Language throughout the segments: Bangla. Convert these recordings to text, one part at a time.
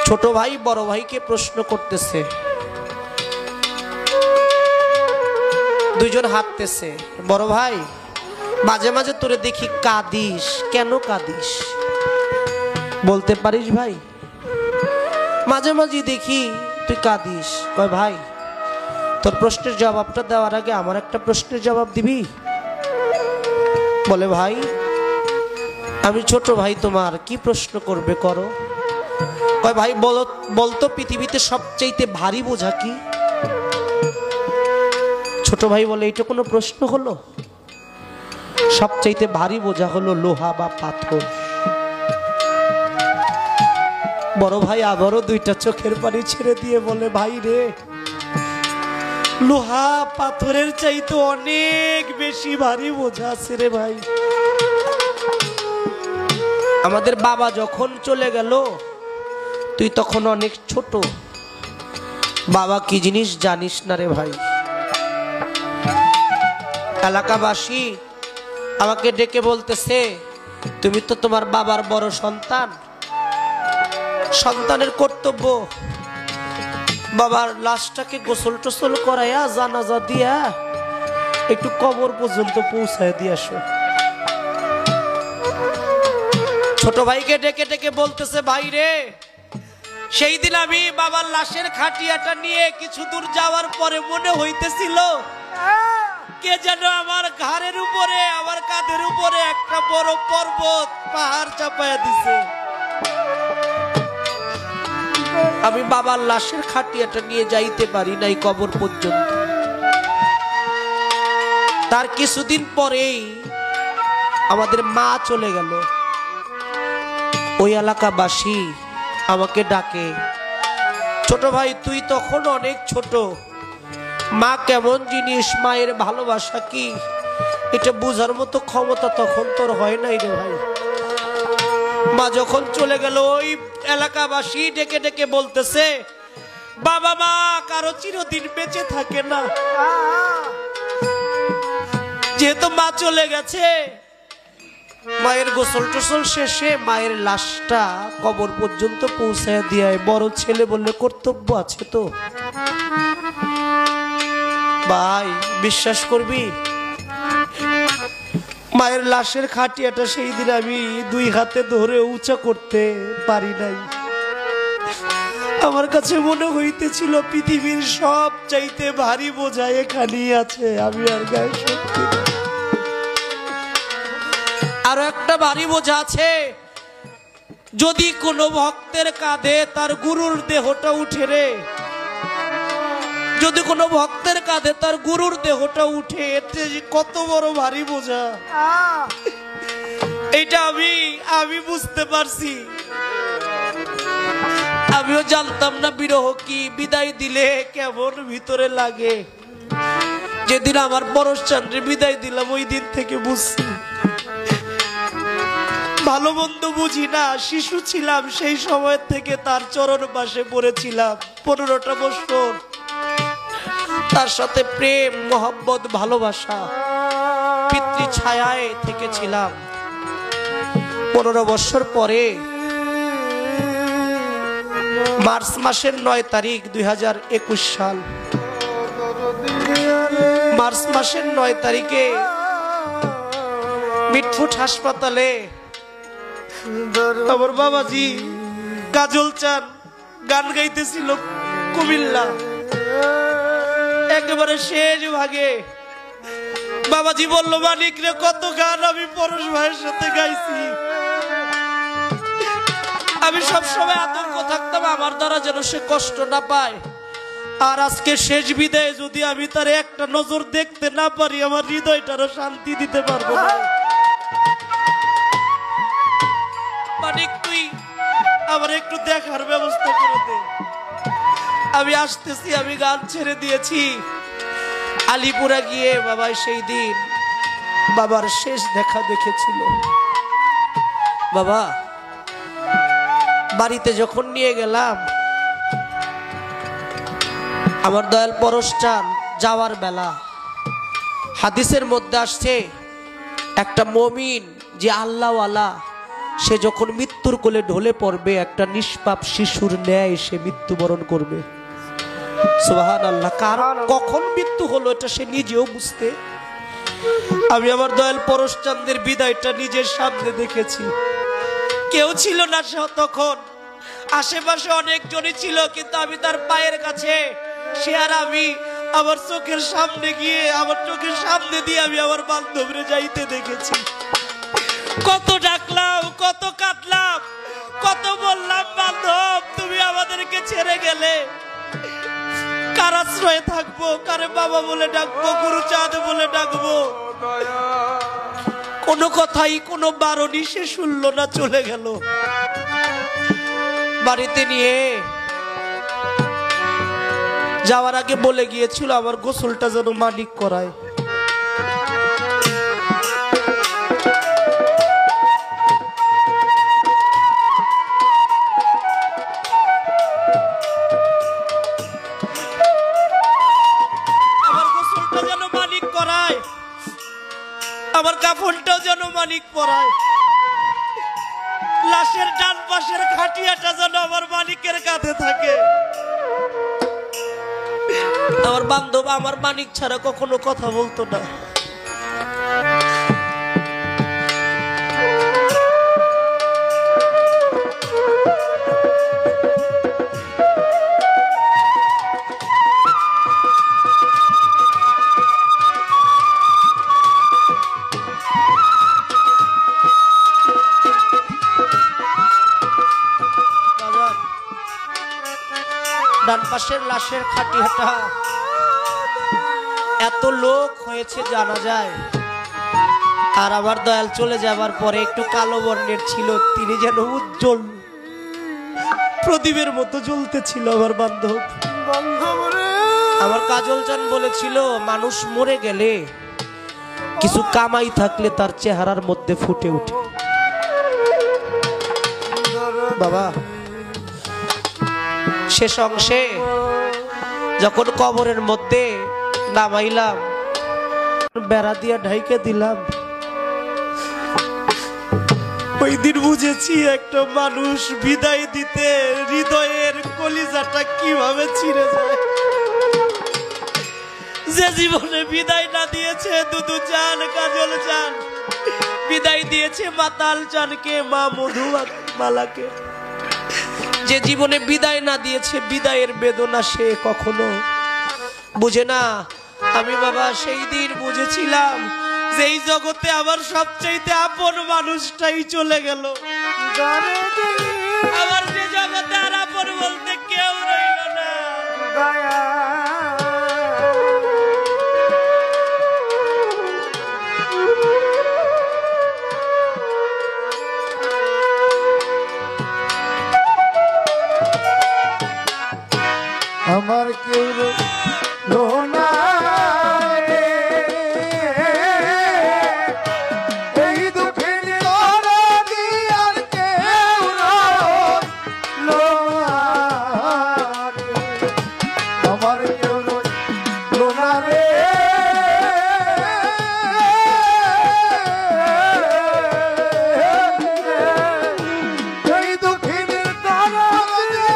ছোট ভাই বড় ভাইকে প্রশ্ন করতেছে, দুইজন হাঁটতেছে। বড় ভাই, মাঝে মাঝে তোরে দেখি কাঁদিস, কেন কাঁদিস বলতে পারিস ভাই? মাঝে মাঝে দেখি তুই কাঁদিস। কয় ভাই, তোর প্রশ্নের জবাবটা দেওয়ার আগে আমার একটা প্রশ্নের জবাব দিবি? বলে ভাই, আমি ছোট ভাই, তোমার কি প্রশ্ন করবে করো। কয় ভাই বলতো পৃথিবীতে সবচাইতে ভারী বোঝা কি? ছোট ভাই বলে, এটা কোনো প্রশ্ন হলো? সবচাইতে ভারী বোঝা হলো লোহা বা পাথর। বড় ভাই আবারও দুইটা চোখের পানি ছেড়ে দিয়ে বলে, ভাই রে, লোহা পাথরের চাইতে অনেক বেশি ভারী বোঝা আছে রে ভাই। আমাদের বাবা যখন চলে গেল তুই তখন অনেক ছোট, বাবা কি জিনিস জানিস না রে ভাই। এলাকাবাসী আমাকে ডেকে বলতেছে, তুমি তো তোমার বাবার বড় সন্তান, সন্তানের কর্তব্য বাবার লাশটাকে গোসল টোসল করাইয়া জানাজা দিয়া একটু কবর পর্যন্ত পৌঁছায় দিয়ে আসো। ছোট ভাইকে ডেকে ডেকে বলতেছে, ভাই রে, সেই দিন আমি বাবার লাশের খাটিয়াটা নিয়ে কিছু দূর যাওয়ার পরে মনে হইতেছিল কে যেন আমার ঘাড়ের উপরে, আমার কাঁধের উপরে একটা বড় পর্বত পাহাড় চাপায়া দিছে। আমি বাবার লাশের খাটিয়াটা নিয়ে যাইতে পারি নাই কবর পর্যন্ত। তার কিছুদিন পরেই আমাদের মা চলে গেল। ওই এলাকাবাসী আমাকে ডাকে, ছোট ভাই তুই তখন অনেক ছোট, মা কেমন জিনিস, মায়ের ভালোবাসা কি, এটা বুঝার মতো ক্ষমতা তখন তোর হয় নাই রে ভাই। মা যখন চলে গেল ওই এলাকাবাসী ডেকে ডেকে বলতেছে, বাবা মা কারো চিরদিন বেঁচে থাকে না, যেহেতু মা চলে গেছে, মায়ের গোসল টোসল শেষে মায়ের লাশটা কবর পর্যন্ত পৌঁছায় দিয়ে বড় ছেলে বললে কর্তব্য আছে তো। ভাই বিশ্বাস করবি, মায়ের লাশের খাটিয়াটা সেই দিন আমি দুই হাতে ধরে উঁচা করতে পারি নাই। আমার কাছে মনে হইতেছিল পৃথিবীর সব চাইতে ভারী বোঝা এখানেই আছে, আমি আর গায়ে শক্তি। আরো একটা ভারী বোঝা আছে, যদি কোনো ভক্তের কাঁধে তার গুরুর দেহটা উঠে রে, যদি কোনো ভক্তের কাঁধে তার গুরুর দেহটা উঠে, এতে কত বড় ভারী বোঝা, এটা আমি বুঝতে পারছি। আমিও জানতাম না বিরহ কি, বিদায় দিলে কেমন ভিতরে লাগে। যেদিন আমার পরশ চান্দ্রে বিদায় দিলাম ওই দিন থেকে বুঝছি, ভালো মন্দ বুঝি না, শিশু ছিলাম, সেই সময় থেকে তার চরণ পাশে পড়েছিলাম 15টা বছর, তার সাথে প্রেম মোহব্বত ভালোবাসা পিতৃ ছায়ায় থেকেছিলাম। 15 বছর পরে মার্চ মাসের 9 তারিখ 2021 সাল, মার্চ মাসের 9 তারিখে মিটফুট হাসপাতালে আমার বাবাজি কাজল চান গান গাইতেছিল কুমিল্লা, একেবারে শেষ ভাগে। বাবাজি বলল, মানিক রে, কত গান আমি পরশ ভাইয়ের সাথে গাইছি, আমি সবসময় আতঙ্ক থাকতাম আমার দ্বারা যেন সে কষ্ট না পায়, আর আজকে শেষ বিদায়ে যদি আমি তার একটা নজর দেখতে না পারি, আমার হৃদয়টারও শান্তি দিতে পারবো না। মানিক, তুই আমার একটু দেখার ব্যবস্থা করে দে, আমি আসতেছি। আমি গান ছেড়ে দিয়েছি। আলিপুরা গিয়ে বাবা সেই দিন বাবার শেষ দেখা দেখেছিল। বাবা বাড়িতে যখন নিয়ে গেলাম, আমার দয়াল পরশ চান যাওয়ার বেলা, হাদিসের মধ্যে আসছে একটা মুমিন যে আল্লাহওয়ালা, সে যখন মৃত্যুর কোলে ঢলে পড়বে একটা নিষ্পাপ শিশুর ন্যায় সে মৃত্যুবরণ করবে। সুবহানাল্লাহ। কারণ কখন মৃত্যু হলো এটা সে নিজেও বুঝতে। আমি আমার দয়াল পরশচাঁদের বিদায়টা নিজের সামনে দেখেছি। কেউ ছিল না তখন, আশেপাশে অনেকজনই ছিল, কিন্তু আমি তার পায়ের কাছে, সে আর আমি আমার চোখের সামনে গিয়ে, আমার চোখের সামনে দিয়ে আমি আমার বান্ধবরে যাইতে দেখেছি। কত ডাকলাম, কত কাঁদলাম, কত বললাম, বান্ধব তুমি আমাদেরকে ছেড়ে গেলে, কার আশ্রয়ে থাকবো, কারে বাবা বলে ডাকবো, গুরুচাঁদ বলে ডাকবো। কোনো কথাই কোনো বারণই সে শুনলো না, চলে গেল। বাড়িতে নিয়ে যাওয়ার আগে বলে গিয়েছিল আমার গোসলটা যেন মানিক করায়। আমার কাফনটাও যেন মানিক পরায়, লাশের ডান পাশের খাটিয়াটা যেন আমার মানিকের কাঁধে থাকে। আমার বান্ধব আমার মানিক ছাড়া কখনো কথা বলতো না। ডান পাশের লাশের খাটিয়াটা এত লোক হয়েছে জানা যায়। আর আমার দয়াল চলে যাবার পরে একটু কালো বর্ণের ছিল, তিনি যেন উজ্জ্বল প্রদীপের মতো জ্বলতে ছিল। আমার বান্ধব আমার কাজল চান বলেছিল, মানুষ মরে গেলে কিছু কামাই থাকলে তার চেহারার মধ্যে ফুটে ওঠে। বাবা শেষ অংশে যখন কবরের মধ্যে নামাইলাম, বেড়া দিয়া ঢাইকে দিলাম, ওই দিন বুঝেছি একটা মানুষ বিদায় দিতে হৃদয়ের কলিজাটা কিভাবে ছিঁড়ে যায়। যে জীবনে বিদায় না দিয়েছে দুদু চান, কাজল চান, বিদায় দিয়েছে মাতাল চানকে, মা মধু মালাকে, যে জীবনে বিদায় না দিয়েছে বিদায়ের বেদনা সে কখনো বুঝে না। আমি বাবা সেই দিন বুঝেছিলাম যে এই জগতে আমার সবচাইতে আপন মানুষটাই চলে গেল। আমার যে জগতে আর আপন বলতে কেউ রইল না। আমার কেউ রইলো না রে, এই দুঃখের দরদি আর কেউ রইলো না রে, আমার কেউ রইলো না রে, এই দুঃখের দরদি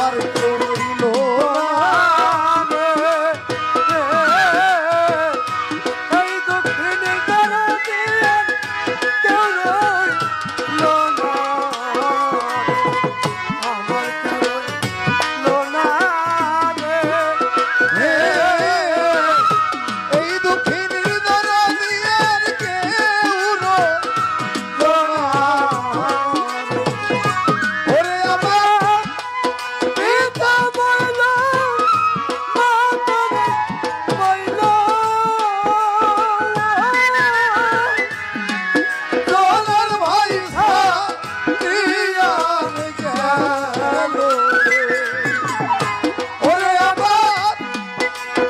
আমার কেউ রইল না এই দক্ষিণের দরদি আর কেউ রইল না আমার কেউ রইল না এই দক্ষিণের দরদি আর কেউ রইল না ওরে আমার পিতা বইল মাতা বইল দোলার ভাই সারিয়ার গেল ওরে আমার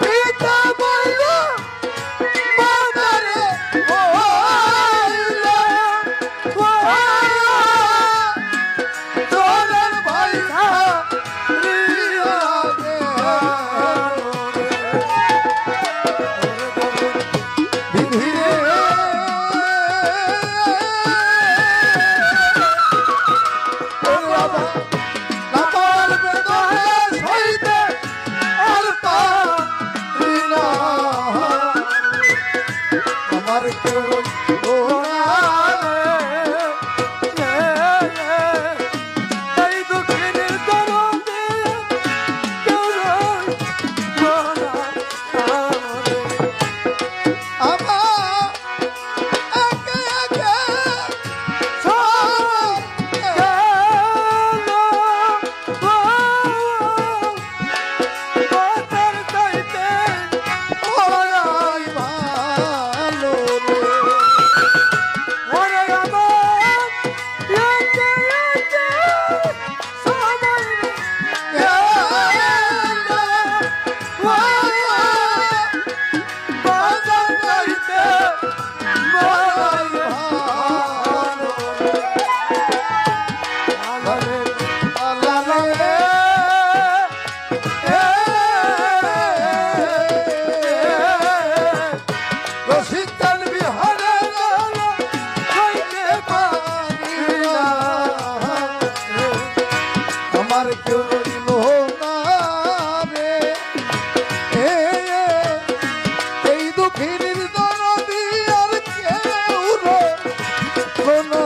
পিতা বইল মাতারে বইল দোলার ভাই সারিয়ার গেল বিধিরে লাপার বেদনে সইতে আর পারি না আমার কেউ রইল না এই দক্ষিণের দরদে কেউ রইল না আমার একে একে সব গেল বাতার চাইতে ওরাই ভালো রে ওরে আমার একে একে সবাই গেল বাতার চাইতে ওরাই ভালো রে আল্লাহ রে রসিকান বিহারে হইতে পারি না আমার কেউ রইল না রে এই দুঃখের দরদি আর কেউ রইল না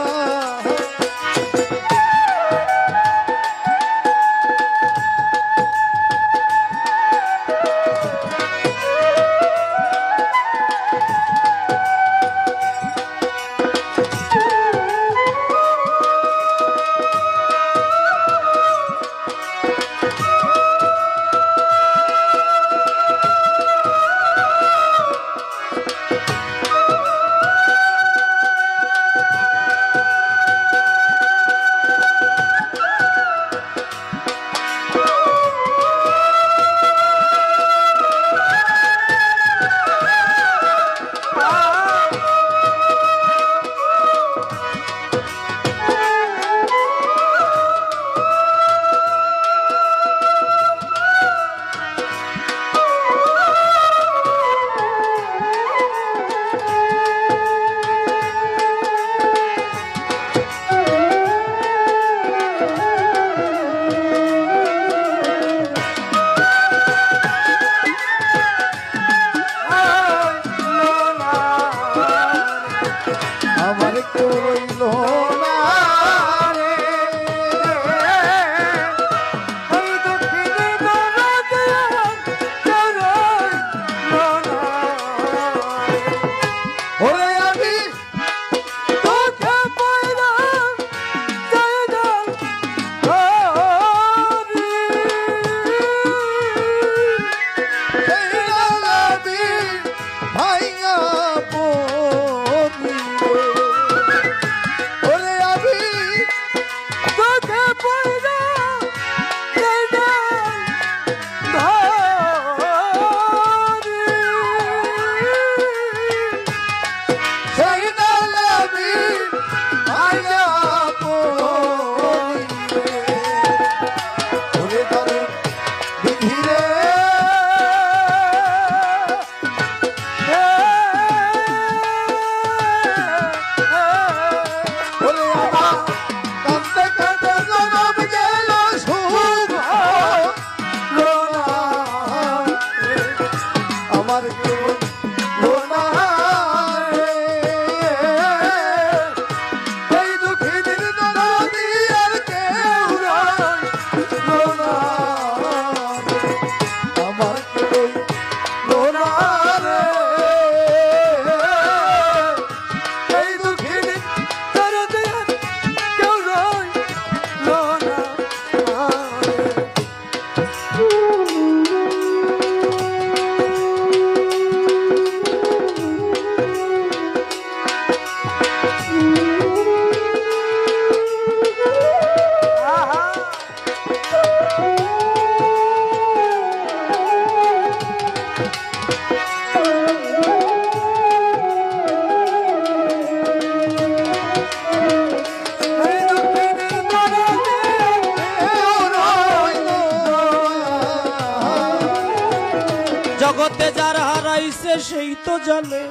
জগতে যার হারাইছে সেই তো জানে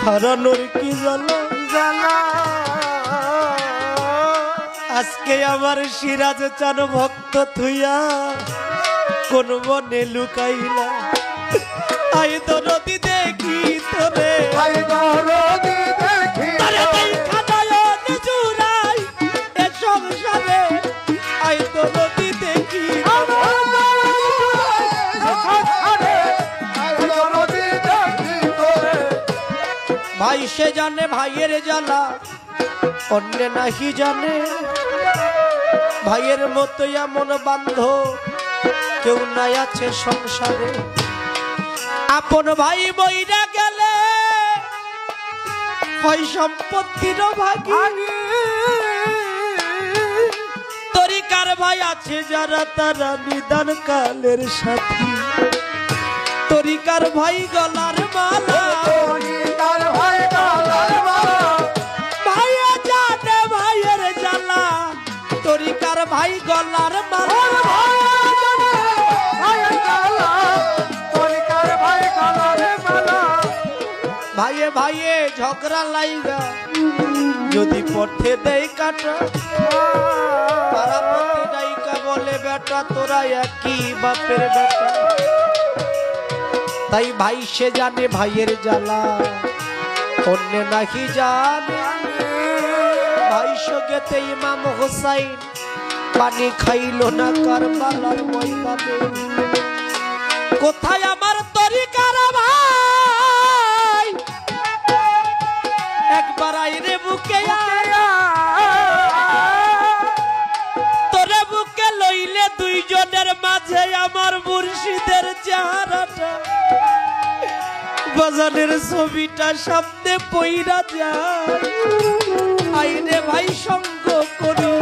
হারানোর কি জ্বালা জ্বালা। আজকে আমার সিরাজ চান ভক্ত থুইয়া কোন মনে লুকাইলা। আই তো নদী দেখি তোরে, আই দরদি দেখি তারে দেখা নয়ন জুড়াই এ সংসারে। আই তো নদী দেখি ভাই সে জানে ভাইয়ের জ্বালা অন্য নাহি জানে। ভাইয়ের মতো এমন বান্ধব কেউ নাই আছে সংসারে। আপন ভাই বইরা গেলে হয় সম্পত্তির ভাগী। তরিকার ভাই আছে যারা তারা নিদান কালের সাথী। তরিকার ভাই গলার মালা, তরিকার ভাই গলার মালা। ভাইয়া জানে ভাইয়ের জ্বালা। তরিকার ভাই গলার মালা, তরিকার ভাই গলার মালা। ভাইয়ে ভাইয়ে ঝগড়া লাইগা যদি পথে দেয় কাটা। তারা পথে ডাইকা বলে বেটা তোরা একই বাপের বেটা। তাই ভাই সে জানে ভাইয়ের জ্বালা অন্য নাকি জানে। ভাই সঙ্গেতে ইমাম হোসাইন পানি খাইল না কারবালার ময়দানে। কোথায় আমার তরিকার ভাই একবার আইরে বুকে আয়া। তোরে বুকে লইলে দুইজনের মাঝে আমার মুর্শিদের চেহারাটা বাজানের ছবিটা সামনে পইরা যায়। আইরে ভাই সঙ্গ করি,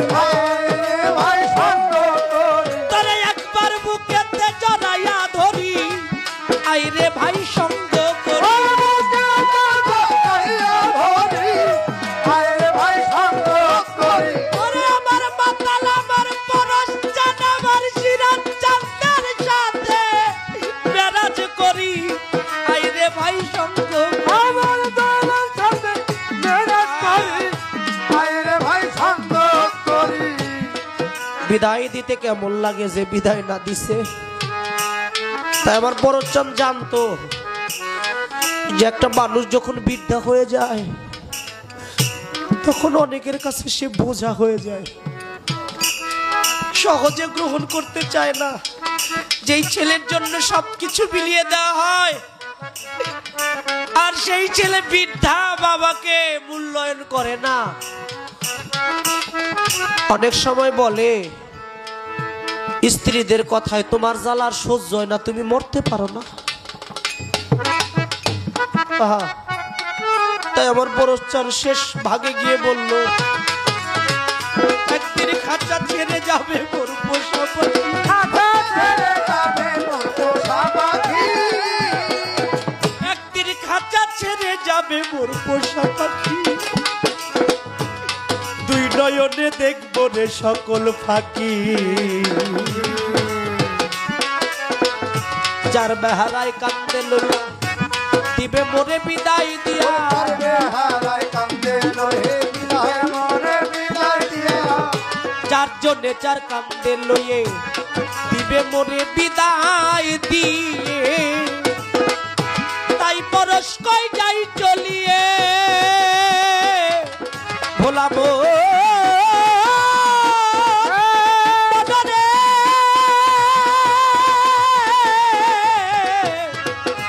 ভাই সঙ্গ করি, তোরে একবার বুকেতে জড়াইয়া ধরি। আইরে ভাই সঙ্গ করি, ভাই সঙ্গ করি। ওরে আমার মাতাল আমার পরশ চান আমার সিরাজ চাঁদের সাথে মেরাজ করি। আইরে ভাই সঙ্গ আমার দলের সাথে মেরাজ করি, আইরে ভাই সঙ্গ করি। বিদায় দিতে কেমন লাগে যে বিদায় না দিছে। তাই আমার বড়চান জানতো যে একটা মানুষ যখন বৃদ্ধা হয়ে যায় তখন অনেকের কাছে সে বোঝা হয়ে যায়, সহজে গ্রহণ করতে চায় না। যেই ছেলের জন্য সবকিছু বিলিয়ে দেওয়া হয় আর সেই ছেলে বৃদ্ধা বাবাকে মূল্যায়ন করে না। অনেক সময় বলে স্ত্রীদের কথায় তোমার জ্বালার সহ্য হয় না, তুমি মরতে পারো না। আহা, তাই আমার বড়চান শেষ ভাগে গিয়ে বলল একদিন খাঁচা ছেড়ে যাবে মোর পোষা পাখি। একদিন খাঁচা ছেড়ে যাবে মোর পোষা পাখি। দুই নয়নে দেখবো রে সকল ফাঁকি। যার বেহারায় কান্দে লইয়া দিবে মোরে বিদায় দিয়া। যার জন্যে যার কান্দে লইয়ে দিবে মোরে বিদায় দিয়ে। তাই পরশ কই যাই চলিয়ে ভোলাবো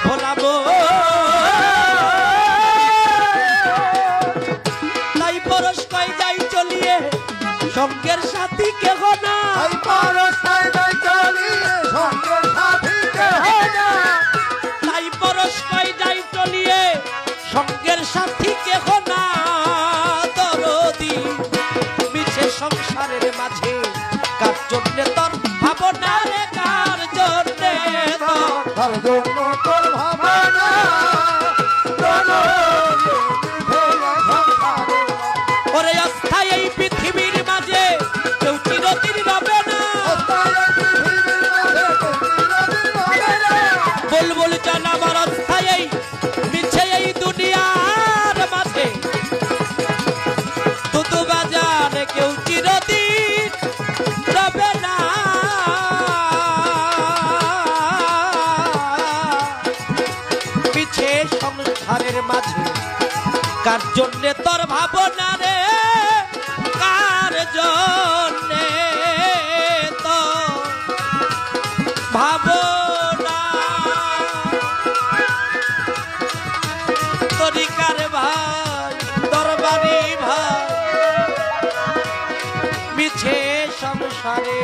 ভোলাবো। তাই পরশ কই যাই চলিয়ে সঙ্গের সাথী কেহ না। তাই পরশ কই যাই চলিয়ে সঙ্গের সাথী কেহ না। দরদি মিছে সংসারের মাঝে কাটছে জন্যে তোর ভাবনা রে কার জন্যে তোর তার জন্য তোর ভাবনা ওরে অস্থায়ী এই পৃথিবীর মাঝে কেউ চিরদিন রবে না বুলবুল জান আমার অস্থায়ী মিছে এই দুনিয়ার মাঝে তুতু বাজান কেউ চিরদিন রবে না মিছে সংসারের মাঝে কার জন্যে তোর ভাবনা রে কার জন্যে তোর ভাবনা তরিকার ভাই দরবারি ভাই মিছে সংসারে